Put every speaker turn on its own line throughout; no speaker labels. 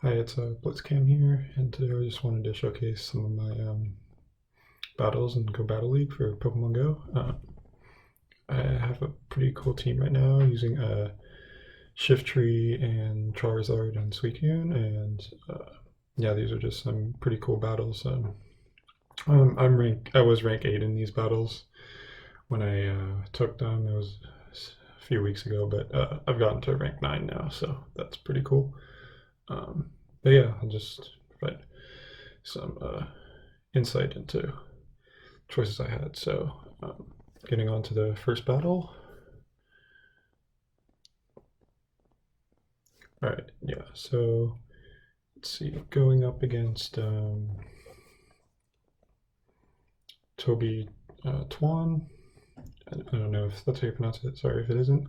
Hi, it's Blitzcam here, and today I just wanted to showcase some of my battles in Go Battle League for Pokemon Go. I have a pretty cool team right now using Shiftry and Charizard and Suicune, and yeah, these are just some pretty cool battles. I was rank 8 in these battles when I took them. It was a few weeks ago, but I've gotten to rank 9 now, so that's pretty cool. But yeah, I'll just provide some insight into choices I had. So, getting on to the first battle. All right, yeah. So let's see, going up against Toby Twan. I don't know if that's how you pronounce it. Sorry if it isn't.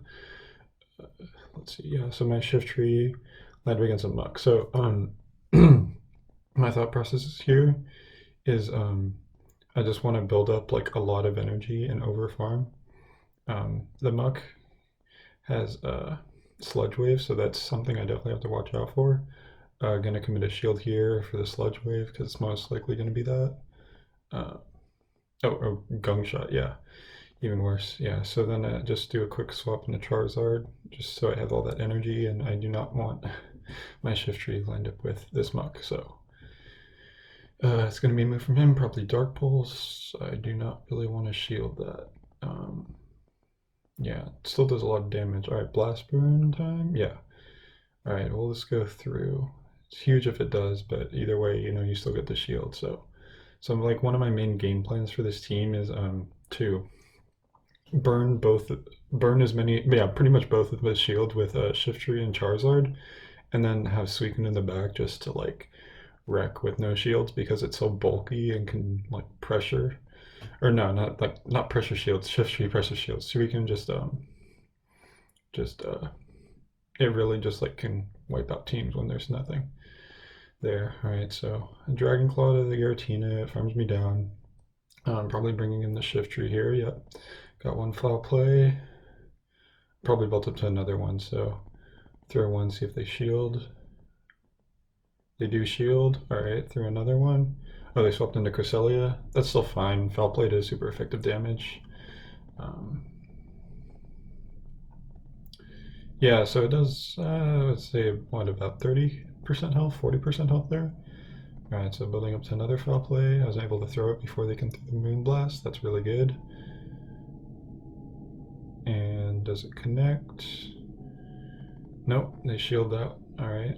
Let's see. Yeah. So my Shiftry landed against a Muck. So my thought process here is I just want to build up like a lot of energy and over farm. The Muck has Sludge Wave, so that's something I definitely have to watch out for. Gonna commit a shield here for the Sludge Wave because it's most likely gonna be that. Oh, Gung Shot, yeah, even worse. Yeah, so then just do a quick swap into Charizard, just so I have all that energy, and I do not want my Shiftry lined up with this Muck, so it's going to be a move from him, probably Dark Pulse. I do not really want to shield that. Yeah, it still does a lot of damage. All right, Blast Burn time? Yeah. All right, well, let's go through. It's huge if it does, but either way, you still get the shield. So like one of my main game plans for this team is to burn as many, yeah, pretty much both of the shield with Shiftry and Charizard, and then have Suicune in the back just to like wreck with no shields because it's so bulky and can like pressure, or no, not pressure shields, Shiftry pressure shields. So we can just it really just like can wipe out teams when there's nothing there. All right, so a Dragon Claw to the Giratina, it farms me down. Probably bringing in the Shiftry here. Yep, got one foul play. Probably built up to another one, so throw one, see if they shield. They do shield. All right, through another one. Oh, they swapped into Cresselia. That's still fine. Foul play does super effective damage. Yeah, so it does, let's say, what, about 30% health, 40% health there? All right, so building up to another foul play. I was able to throw it before they can throw the Moonblast. That's really good. And does it connect? Nope, they shield out. All right,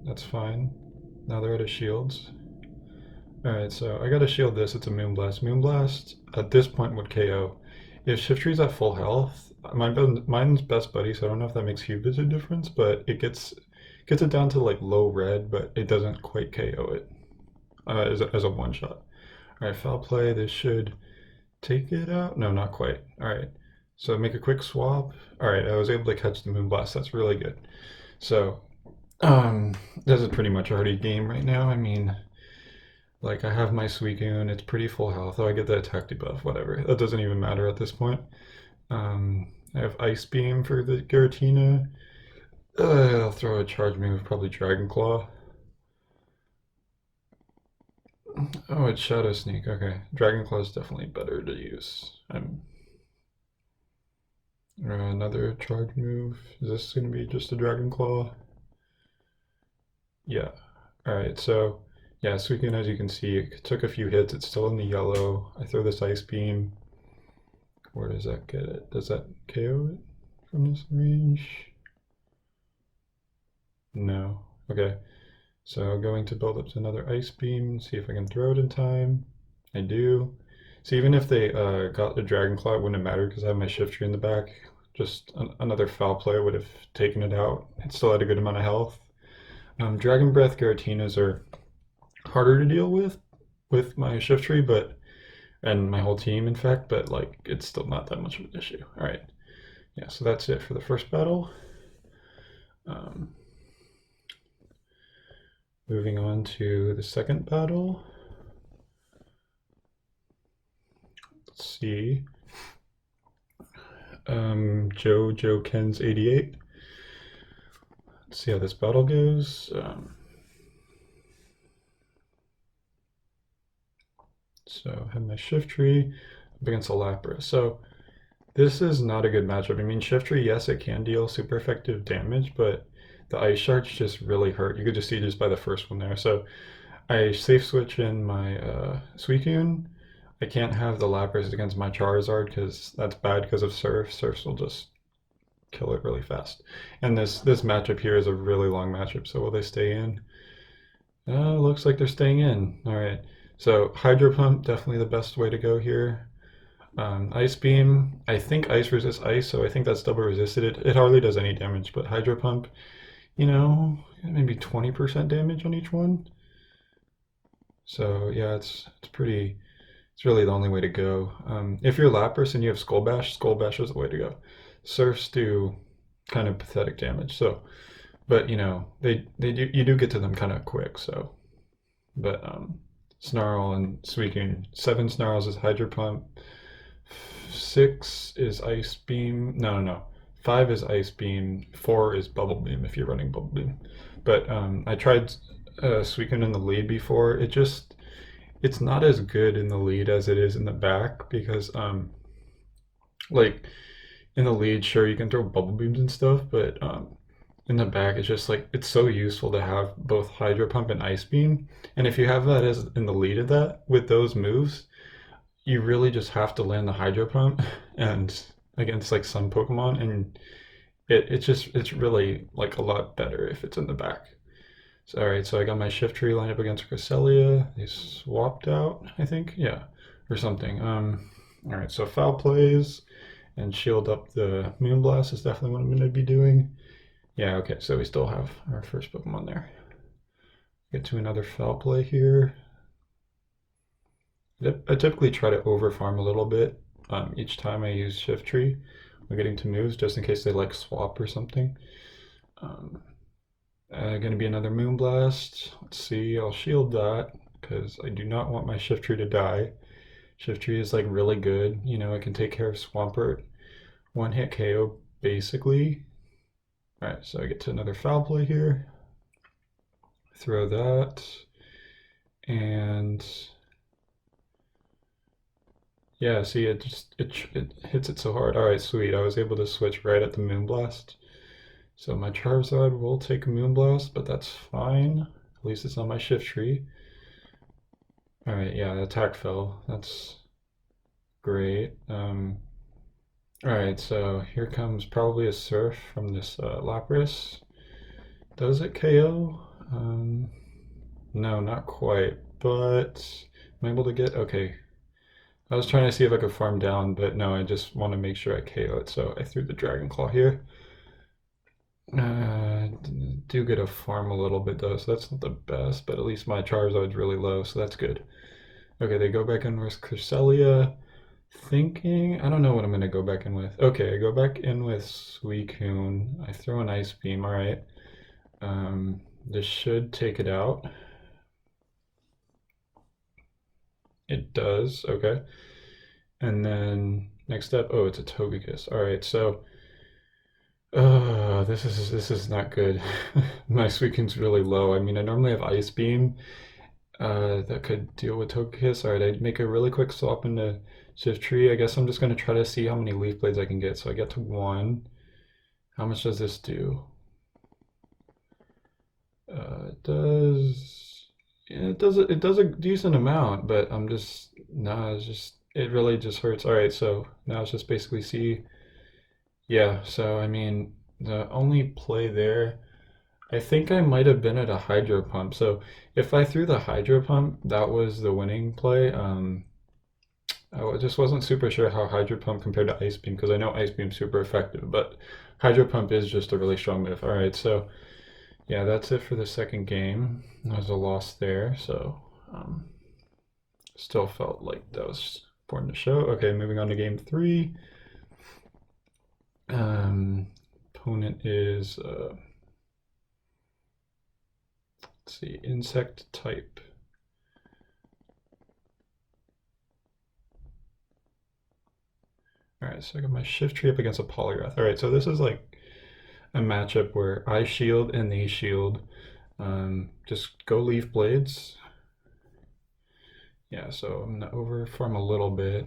that's fine. Now they're out of shields. All right, so I gotta shield this. It's a Moonblast. Moonblast at this point would KO. If Shiftry's at full health, mine's best buddy, so I don't know if that makes huge of a difference, but it gets it down to like low red, but it doesn't quite KO it as a one shot. All right, foul play. This should take it out. No, not quite. All right, so make a quick swap. All right, I was able to catch the Moonblast. That's really good. So this is pretty much already game right now. I mean, like I have my Suicune, it's pretty full health. Oh, I get the attack debuff, whatever. That doesn't even matter at this point. I have Ice Beam for the Giratina. I'll throw a charge move, probably Dragon Claw. Oh, it's Shadow Sneak. Okay, Dragon Claw is definitely better to use. Another charge move. Is this going to be just a Dragon Claw? Yeah. All right. So yeah, Suicune, as you can see, it took a few hits. It's still in the yellow. I throw this Ice Beam. Where does that get it? Does that KO it from this range? No. Okay. So going to build up to another Ice Beam, see if I can throw it in time. I do. So even if they got the Dragon Claw, it wouldn't have mattered because I have my Shiftry in the back. Just another foul play would have taken it out. It still had a good amount of health. Dragon Breath Giratinas are harder to deal with my Shiftry, and my whole team, in fact, but like it's still not that much of an issue. All right. Yeah, so that's it for the first battle. Moving on to the second battle. Let's see. Joe Ken's 88. Let's see how this battle goes. So I have my Shiftry up against a Lapras. So this is not a good matchup. I mean, Shiftry, yes, it can deal super effective damage, but the Ice Shards just really hurt. You could just see just by the first one there. So I safe switch in my Suicune. I can't have the Lapras against my Charizard because that's bad because of Surf. Surfs will just kill it really fast. And this matchup here is a really long matchup. So will they stay in? Looks like they're staying in. All right. So Hydro Pump, definitely the best way to go here. Ice Beam, I think Ice resists Ice, so I think that's double resisted. It hardly does any damage, but Hydro Pump, you know, maybe 20% damage on each one. So yeah, it's really the only way to go. If you're Lapras and you have Skull Bash is the way to go. Surfs do kind of pathetic damage, so, but you know, you do get to them kind of quick, so. But Snarl and Suicune, 7 Snarls is Hydro Pump, 6 is Ice Beam. No. 5 is Ice Beam. 4 is Bubble Beam if you're running Bubble Beam. But I tried Suicune in the lead before. It's not as good in the lead as it is in the back because like in the lead, sure you can throw Bubble Beams and stuff, but in the back it's just like it's so useful to have both Hydro Pump and Ice Beam. And if you have that as in the lead of that with those moves, you really just have to land the Hydro Pump and against like some Pokemon, and it's really like a lot better if it's in the back. So all right, so I got my Shiftry lined up against Cresselia. They swapped out, I think, yeah, or something. All right, so foul plays and shield up the Moonblast is definitely what I'm going to be doing. Yeah, okay, so we still have our first Pokemon there. Get to another foul play here. I typically try to overfarm a little bit each time I use Shiftry when getting to moves, just in case they like swap or something. Gonna be another Moonblast. Let's see, I'll shield that because I do not want my Shiftry to die. Shiftry is like really good, you know, it can take care of Swampert. One hit KO basically. Alright, so I get to another foul play here. Throw that. And yeah, see, it hits it so hard. All right, sweet. I was able to switch right at the Moonblast. So my Charizard will take a Moonblast, but that's fine. At least it's on my Shiftry. All right, yeah, the attack fell. That's great. All right, so here comes probably a Surf from this Lapras. Does it KO? No, not quite, but I'm able to get, okay. I was trying to see if I could farm down, but no, I just want to make sure I KO it, so I threw the Dragon Claw here. Do get a farm a little bit though, so that's not the best, but at least my Charizard's really low, so that's good. Okay, they go back in with Cresselia. Thinking, I don't know what I'm gonna go back in with. Okay, I go back in with Suicune. I throw an Ice Beam, alright. This should take it out. It does, okay. And then next step, oh, it's a Togekiss. All right, so this is not good. My Suicune's really low. I mean, I normally have Ice Beam that could deal with Togekiss. All right, I'd make a really quick swap into Shiftry. I guess I'm just gonna try to see how many Leaf Blades I can get. So I get to 1. How much does this do? It does. Yeah, it does a decent amount, but I'm just no. It really just hurts. All right, so now it's just basically see. Yeah, so I mean the only play there. I think I might have been at a Hydro Pump. So if I threw the Hydro Pump, that was the winning play. Just wasn't super sure how Hydro Pump compared to Ice Beam because I know Ice Beam's super effective, but Hydro Pump is just a really strong move. All right, so yeah, that's it for the second game. There was a loss there, so still felt like that was important to show. Okay, moving on to game 3. Opponent is let's see, insect type. All right, so I got my Shiftry up against a Polygraph. All right, so this is like a matchup where I shield and they shield. Just go Leaf Blades. Yeah, so I'm gonna overfarm a little bit.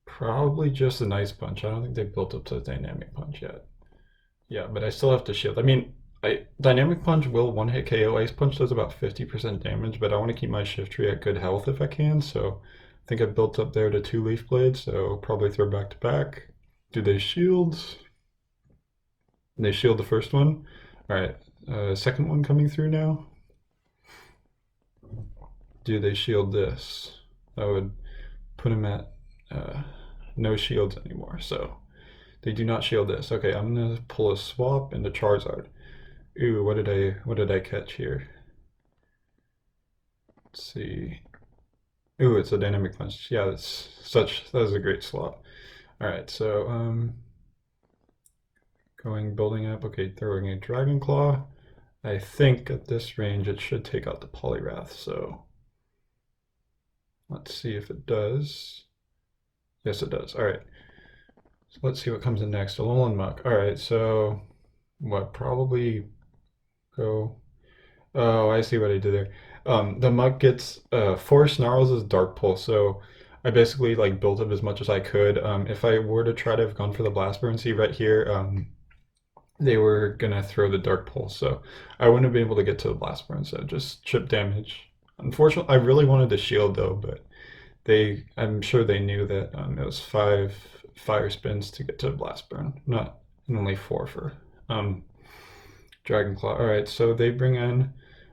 Probably just an Ice Punch. I don't think they built up to Dynamic Punch yet. Yeah, but I still have to shield. I mean, Dynamic Punch will one-hit KO. Ice Punch does about 50% damage, but I want to keep my Shiftry at good health if I can, so I think I built up there to 2 Leaf Blades, so probably throw back to back. Do they shield? They shield the first one. Alright, second one coming through now. Do they shield this? That would put him at no shields anymore, so they do not shield this. Okay, I'm gonna pull a swap into Charizard. Ooh, what did I catch here? Let's see. Ooh, it's a Dynamic Punch. Yeah, that is a great swap. Alright, so building up, okay, throwing a Dragon Claw. I think at this range it should take out the Poliwrath, so let's see if it does. Yes, it does. Alright. So let's see what comes in next. Alolan Muck. Alright, so what probably go. Oh, I see what I did there. The Muck gets 4 Snarls as Dark Pulse, so I basically like built up as much as I could. If I were to try to have gone for the Blast Burn, see right here, they were gonna throw the Dark Pulse, so I wouldn't have been able to get to the Blast Burn, so just chip damage. Unfortunately, I really wanted the shield though, but I'm sure they knew that it was 5 fire spins to get to Blast Burn, not and only 4 for Dragon Claw. All right, so they bring in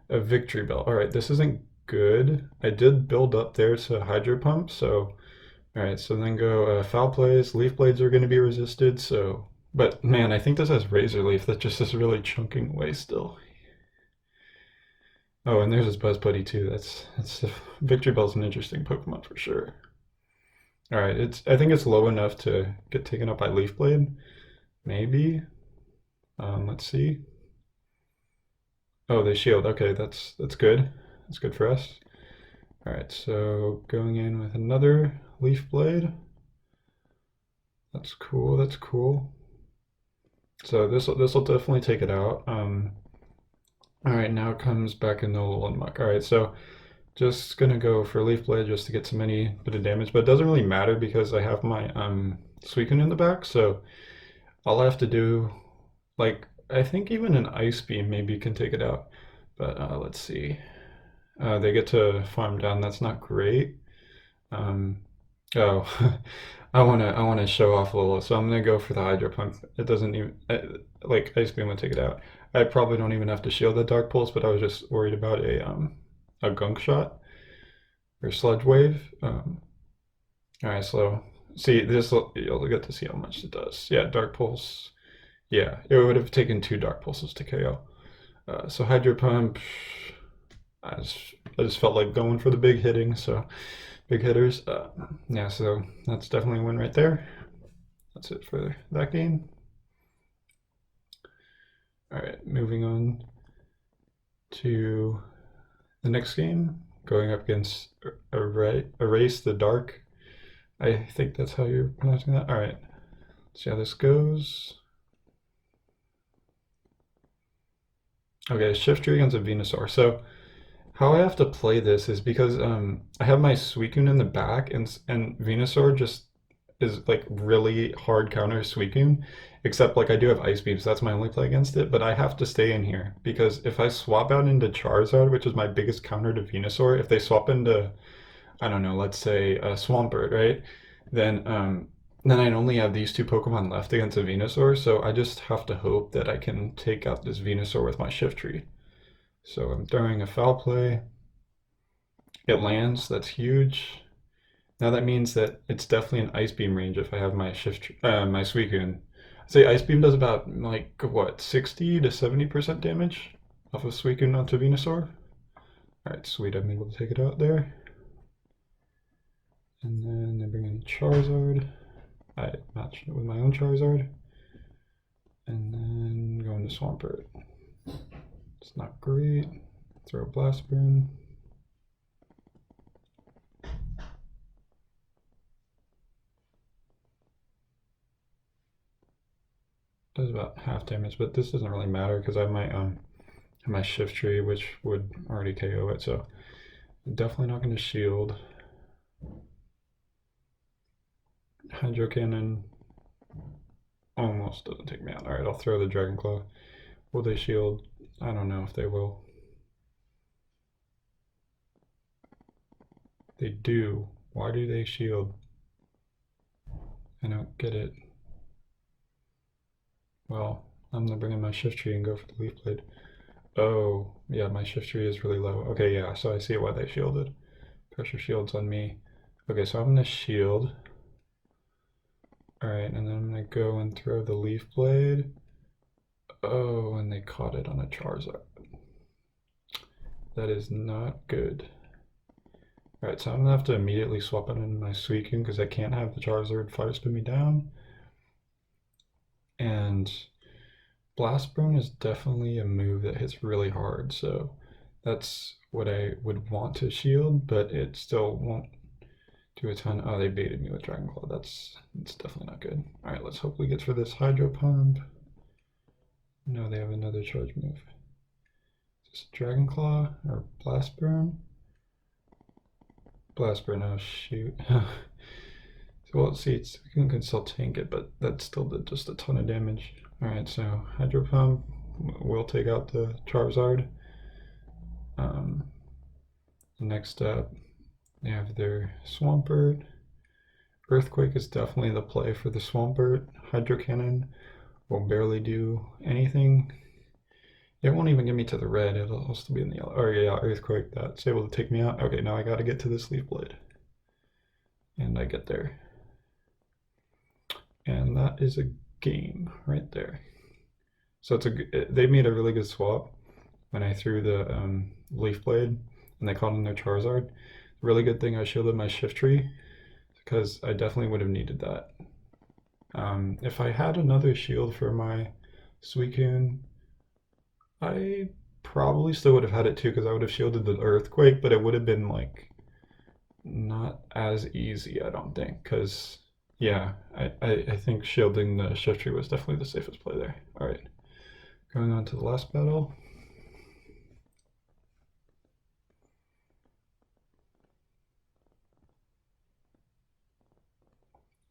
a Victory Bell. All right, this isn't good. I did build up there to Hydro Pump, so all right, so then go Foul Plays. Leaf Blades are going to be resisted, so but man, I think this has Razor Leaf that just is really chunking away still. Oh, and there's his Buzz Buddy too. That's Victory Bell's an interesting Pokemon for sure. All right, I think it's low enough to get taken up by Leaf Blade, maybe. Let's see. Oh, they shield. Okay, that's good. That's good for us. All right, so going in with another Leaf Blade. That's cool. That's cool. So this will definitely take it out. All right, now it comes back in the Alolan Muck. All right, so just gonna go for Leaf Blade just to get some any bit of damage, but it doesn't really matter because I have my Suicune in the back, so all I have to do, like, I think even an Ice Beam maybe can take it out, but let's see. They get to farm down. That's not great. Oh, I wanna show off a little, so I'm gonna go for the Hydro Pump. It doesn't even like Ice Beam would take it out. I probably don't even have to shield the Dark Pulse, but I was just worried about a Gunk Shot or Sludge Wave. All right, so see this, you'll get to see how much it does. Yeah, Dark Pulse. Yeah, it would have taken 2 Dark Pulses to KO. So Hydro Pump. I just felt like going for the big hitting, so big hitters. Yeah, so that's definitely a win right there. That's it for that game. All right, moving on to the next game, going up against Erase the Dark. I think that's how you're pronouncing that. All right, let's see how this goes. Okay, Shiftry against a Venusaur. So how I have to play this is because I have my Suicune in the back, and Venusaur just is like really hard counter Suicune, except like I do have Ice Beam, so that's my only play against it, but I have to stay in here because if I swap out into Charizard, which is my biggest counter to Venusaur, if they swap into, I don't know, let's say a Swampert, right? Then I only have these 2 Pokemon left against a Venusaur, so I just have to hope that I can take out this Venusaur with my Shiftry. So I'm throwing a Foul Play. It lands, that's huge. Now that means that it's definitely an Ice Beam range if I have my my Suicune. I'd say Ice Beam does about like what, 60 to 70% damage off of Suicune onto Venusaur. Alright, sweet, I'm able to take it out there. And then I bring in Charizard. I match it with my own Charizard. And then go into Swampert. It's not great. Throw a Blast Burn. Does about half damage, but this doesn't really matter because I have my Shiftry, which would already KO it. So Definitely not going to shield. Hydro Cannon almost doesn't take me out. Alright, I'll throw the Dragon Claw. Will they shield? I don't know if they will. They do. Why do they shield? I don't get it. Well, I'm gonna bring in my Shiftry and go for the Leaf Blade. Oh, yeah, my Shiftry is really low. Okay, yeah, so I see why they shielded. Pressure shields on me. Okay, so I'm gonna shield. Alright, and then I'm gonna go and throw the Leaf Blade. Oh, and they caught it on a Charizard. That is not good. Alright, so I'm gonna have to immediately swap it into my Suicune because I can't have the Charizard fire spin me down. And Blast Burn is definitely a move that hits really hard, so that's what I would want to shield, but it still won't do a ton. Oh, they baited me with Dragon Claw. That's definitely not good. Alright, let's hope we get for this Hydro Pump. No, they have another charge move. Is this Dragon Claw or Blast Burn? Blast Burn, oh shoot. So, well, see, we can still tank it, but that still did just a ton of damage. Alright, so Hydro Pump will take out the Charizard. Next up, they have their Swampert. Earthquake is definitely the play for the Swampert. Hydro Cannon will barely do anything. It won't even get me to the red, it'll still be in the yellow. Oh yeah, Earthquake, that's able to take me out. Okay, now I gotta get to this Leaf Blade. And I get there. And that is a game right there. So they made a really good swap when I threw the Leaf Blade and they caught in their Charizard. Really good thing I shielded my Shiftry because I definitely would have needed that. If I had another shield for my Suicune, I probably still would have had it too because I would have shielded the Earthquake, but it would have been like not as easy, I don't think, because yeah, I think shielding the Shiftry was definitely the safest play there. Alright, going on to the last battle.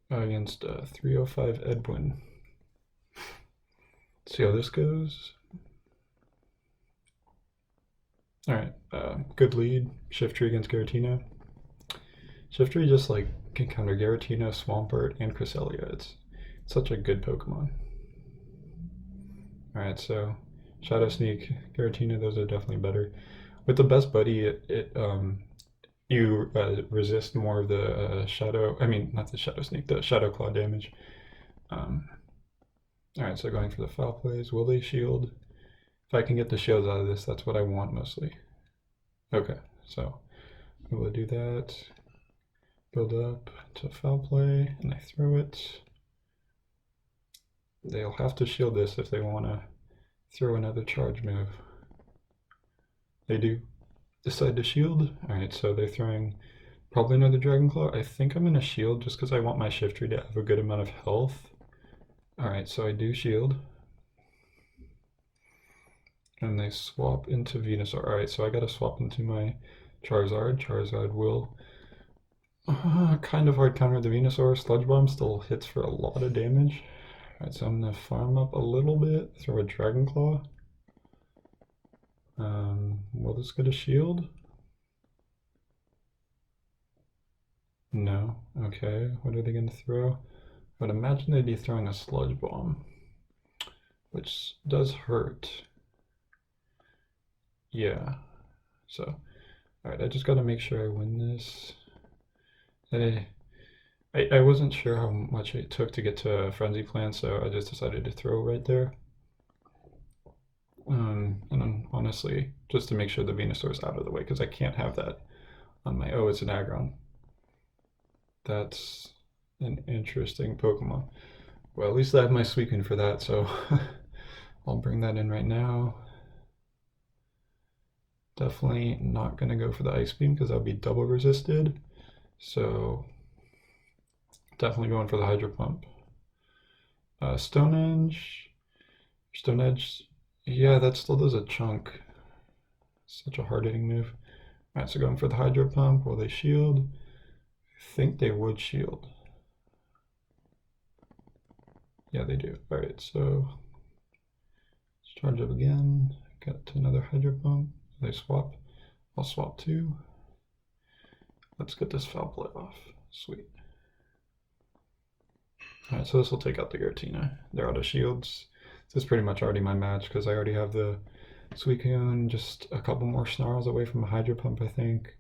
Against 305 Edwin. See how this goes. Alright, good lead. Shiftry against Giratina. Shiftry just like can counter Giratina, Swampert, and Cresselia. It's such a good Pokemon. Alright, so Shadow Sneak, Giratina, those are definitely better. With the Best Buddy, you resist more of the not the Shadow Sneak, the Shadow Claw damage. Alright, so going for the foul plays. Will they shield? If I can get the shields out of this, that's what I want mostly. Okay, so I will do that. Build up to foul play, and I throw it. They'll have to shield this if they want to throw another charge move. They do decide to shield. Alright, so they're throwing probably another Dragon Claw. I think I'm going to shield just because I want my Shiftry to have a good amount of health. Alright, so I do shield. And they swap into Venusaur. Alright, so I gotta swap into my Charizard. Charizard will kind of hard counter the Venusaur. Sludge Bomb still hits for a lot of damage. Alright, so I'm gonna farm up a little bit, throw a Dragon Claw. Will this get a shield? No. Okay, what are they gonna throw? I would imagine they'd be throwing a Sludge Bomb, which does hurt. Yeah, so, alright, I just gotta make sure I win this. I wasn't sure how much it took to get to Frenzy Plant, so I just decided to throw right there. And then honestly, just to make sure the Venusaur's out of the way, because I can't have that on my, oh, it's an Aggron. That's an interesting Pokemon. Well, at least I have my Suicune for that, so I'll bring that in right now. Definitely not going to go for the Ice Beam because that'll be double resisted. So definitely going for the Hydro Pump. Stone Edge, yeah, that still does a chunk. Such a hard hitting move. Alright, so going for the Hydro Pump. Will they shield? I think they would shield. Yeah, they do. Alright, so let's charge up again. Got another Hydro Pump. They swap. I'll swap too. Let's get this foul play off. Sweet. Alright, so this will take out the Giratina. They're out of shields. This is pretty much already my match because I already have the Suicune, just a couple more snarls away from a Hydro Pump, I think.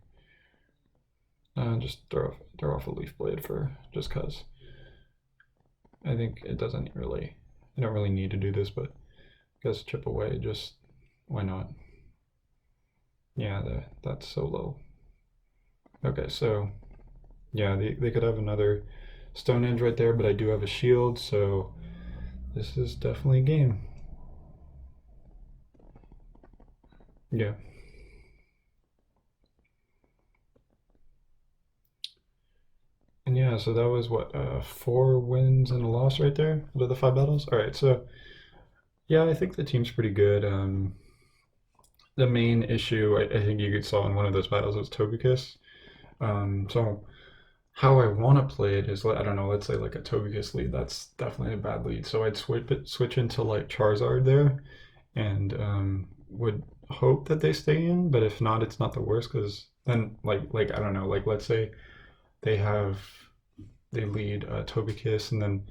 Just throw off a Leaf Blade for just cause. I think it doesn't really, I don't really need to do this, but I guess chip away, just why not? Yeah, that's so low. Okay, so yeah, they could have another Stone Edge right there, but I do have a shield, so this is definitely a game. Yeah. And yeah, so that was what, 4 wins and a loss right there out of the 5 battles. All right, so yeah, I think the team's pretty good. The main issue I think you saw in one of those battles was Togekiss. So how I want to play it is, I don't know, let's say like a Togekiss lead. That's definitely a bad lead. So I'd switch into like Charizard there, and would hope that they stay in. But if not, it's not the worst because then like I don't know, like let's say they have they lead Togekiss, and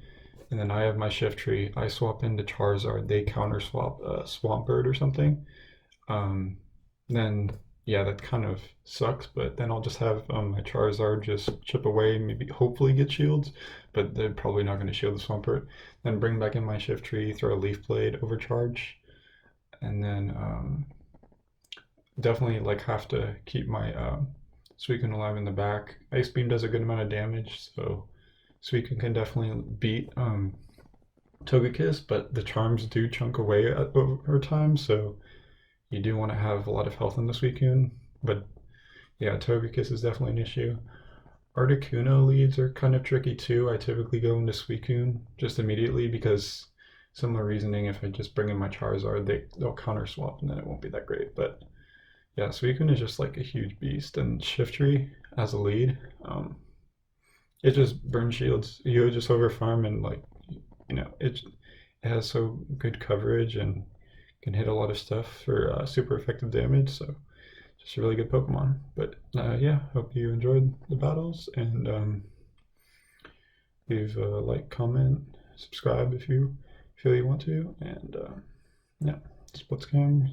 then I have my Shiftry. I swap into Charizard. They counter swap Swampert or something. Um, then yeah, that kind of sucks. But then I'll just have my Charizard just chip away, maybe hopefully get shields, but they're probably not going to shield the Swampert. Then bring back in my Shiftry, throw a Leaf Blade, overcharge, and then definitely like have to keep my Suicune alive in the back. Ice Beam does a good amount of damage, so Suicune can definitely beat Togekiss, but the charms do chunk away over time, so you do want to have a lot of health in the Suicune. But yeah, Togekiss is definitely an issue. Articuno leads are kind of tricky too. I typically go into Suicune just immediately because similar reasoning, if I just bring in my Charizard, they'll counter swap and then it won't be that great. But yeah, Suicune is just like a huge beast, and Shiftry as a lead, it just burns shields. You just over farm and like, it has so good coverage and can hit a lot of stuff for super effective damage. So just a really good Pokemon. But yeah, hope you enjoyed the battles, and leave a like, comment, subscribe if you feel you want to, and yeah, Splitscam.